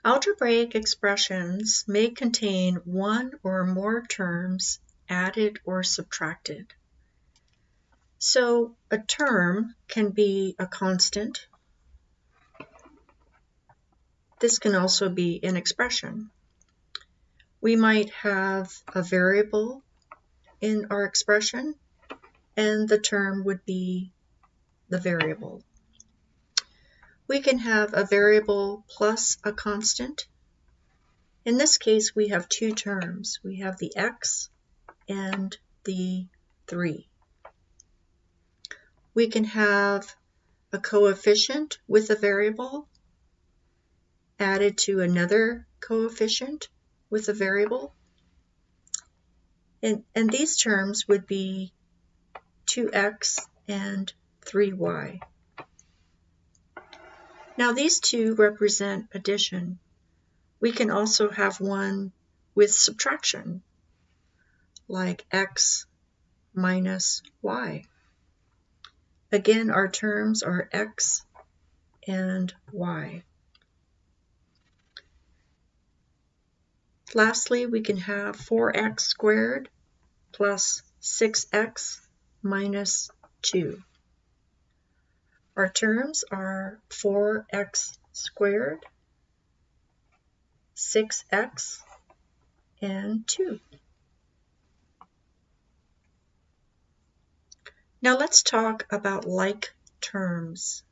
Algebraic expressions may contain one or more terms added or subtracted. So a term can be a constant. This can also be an expression. We might have a variable in our expression, and the term would be the variable. We can have a variable plus a constant. In this case, we have two terms. We have the x and the 3. We can have a coefficient with a variable added to another coefficient with a variable. And these terms would be 2x and 3y. Now these two represent addition. We can also have one with subtraction, like x minus y. Again, our terms are x and y. Lastly, we can have 4x squared plus 6x minus 2. Our terms are 4x squared, 6x, and 2. Now let's talk about like terms.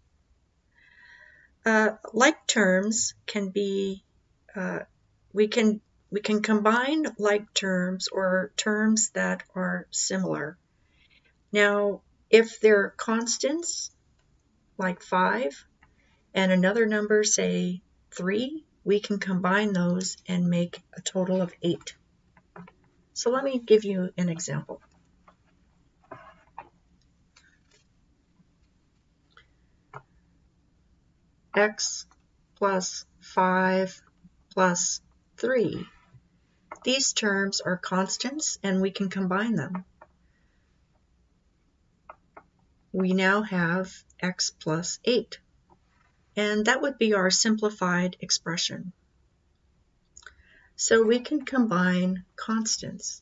Like terms can be, we can combine like terms or terms that are similar. Now, if they're constants, like 5, and another number, say 3, we can combine those and make a total of 8. So let me give you an example. X plus 5 plus 3. These terms are constants and we can combine them. We now have x plus 8, and that would be our simplified expression. So we can combine constants.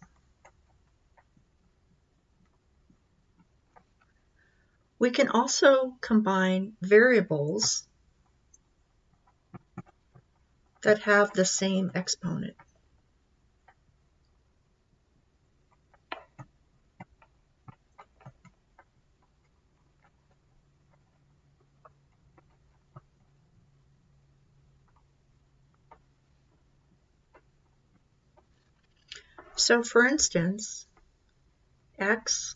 We can also combine variables that have the same exponent. So for instance, x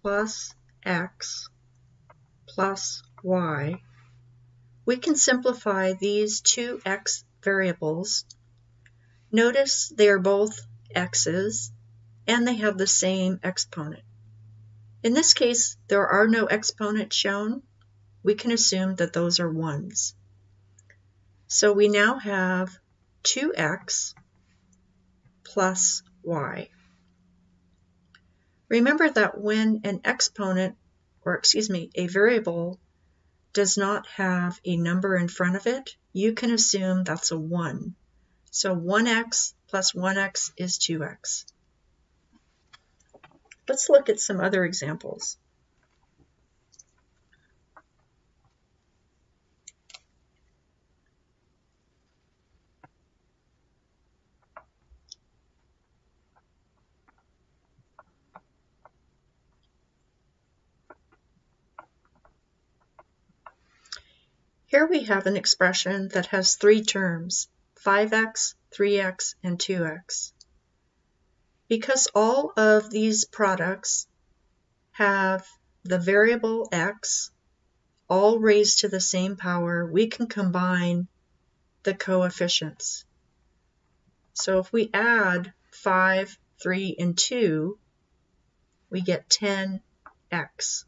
plus x plus y, we can simplify these two x variables. Notice they are both x's and they have the same exponent. In this case, there are no exponents shown. We can assume that those are 1s. So we now have 2x plus y. Remember that when an exponent, or excuse me, a variable does not have a number in front of it, you can assume that's a 1. So 1x plus 1x is 2x. Let's look at some other examples. Here we have an expression that has 3 terms, 5x, 3x, and 2x. Because all of these products have the variable x, all raised to the same power, we can combine the coefficients. So if we add 5, 3, and 2, we get 10x.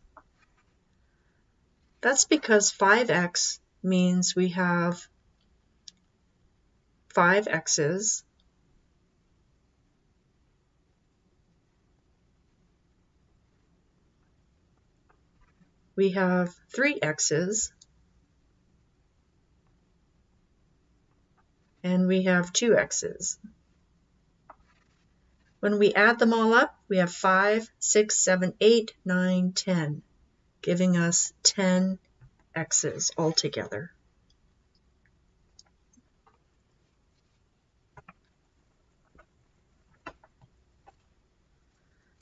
That's because 5x means we have 5 x's we have 3 x's and we have 2 x's. When we add them all up, we have 5, 6, 7, 8, 9, 10, giving us 10 x's altogether.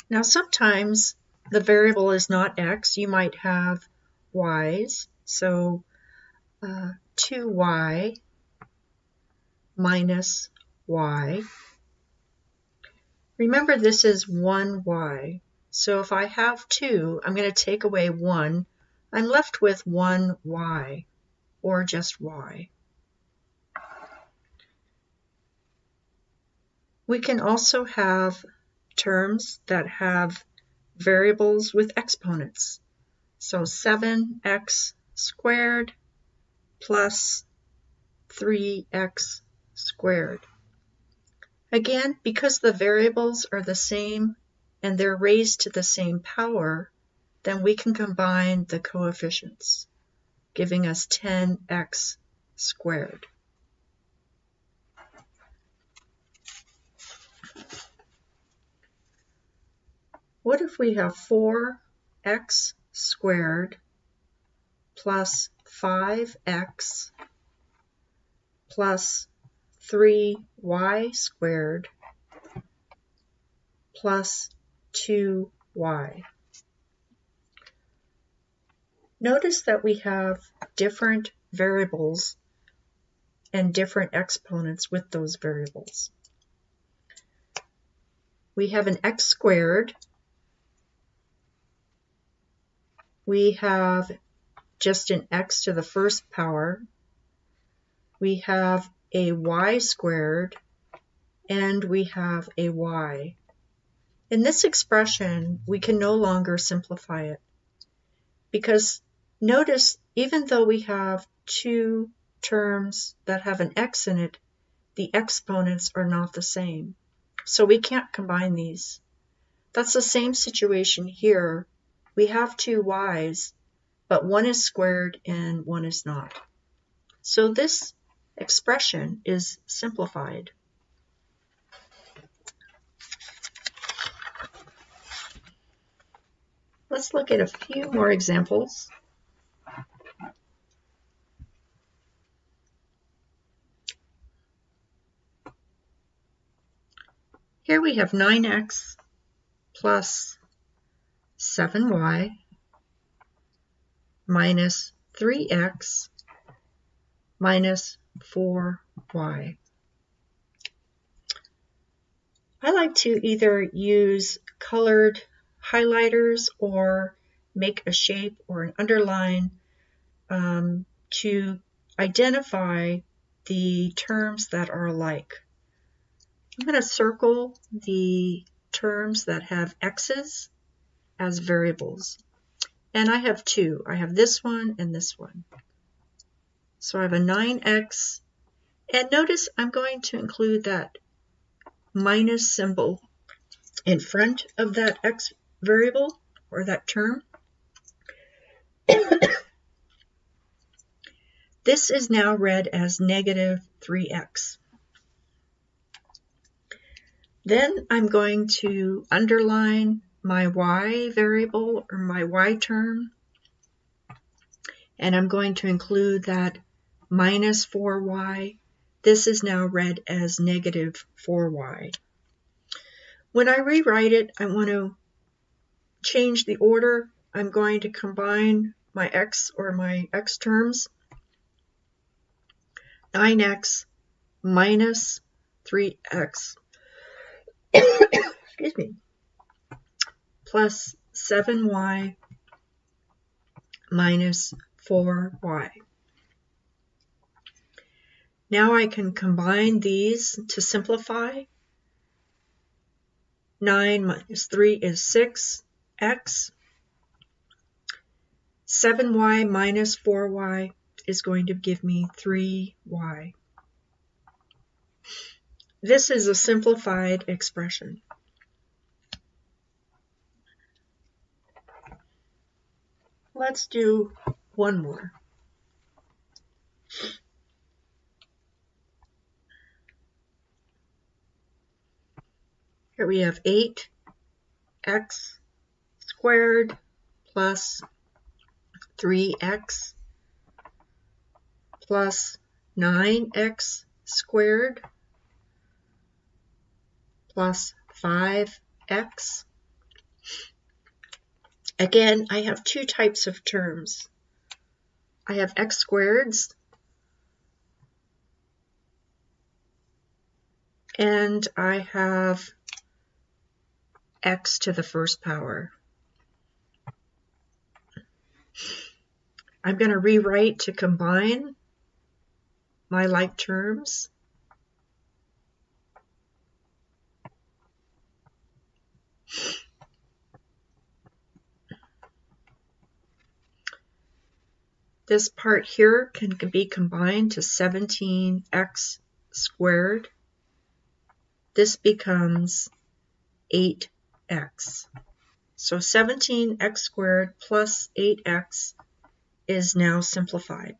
Now sometimes the variable is not x. You might have y's. So 2y minus y. Remember, this is 1y. So if I have 2, I'm going to take away 1. I'm left with 1y, or just y. We can also have terms that have variables with exponents. So 7x squared plus 3x squared. Again, because the variables are the same and they're raised to the same power, then we can combine the coefficients, giving us 10x squared. What if we have 4x squared plus 5x plus 3y squared plus 2y? Notice that we have different variables and different exponents with those variables. We have an x squared. We have just an x to the first power. We have a y squared, and we have a y. In this expression, we can no longer simplify it, because notice, even though we have 2 terms that have an x in it, the exponents are not the same. So we can't combine these. That's the same situation here. We have 2 y's, but one is squared and one is not. So this expression is simplified. Let's look at a few more examples. Here we have 9x plus 7y minus 3x minus 4y. I like to either use colored highlighters or make a shape or an underline to identify the terms that are alike. I'm going to circle the terms that have x's as variables. And I have 2. I have this one and this one. So I have a 9x. And notice I'm going to include that minus symbol in front of that x variable or that term. This is now read as negative 3x. Then I'm going to underline my y variable or my y term, and I'm going to include that minus 4y. This is now read as negative 4y. When I rewrite it, I want to change the order. I'm going to combine my x or my x terms. 9x minus 3x excuse me, plus 7y minus 4y. Now I can combine these to simplify. 9 minus 3 is 6x. 7y minus 4y is going to give me 3y. This is a simplified expression. Let's do one more. Here we have 8x squared plus 3x plus 9x squared plus 5x. Again, I have two types of terms. I have x squareds and I have x to the first power. I'm going to rewrite to combine my like terms. This part here can be combined to 17x squared. This becomes 8x. So 17x squared plus 8x is now simplified.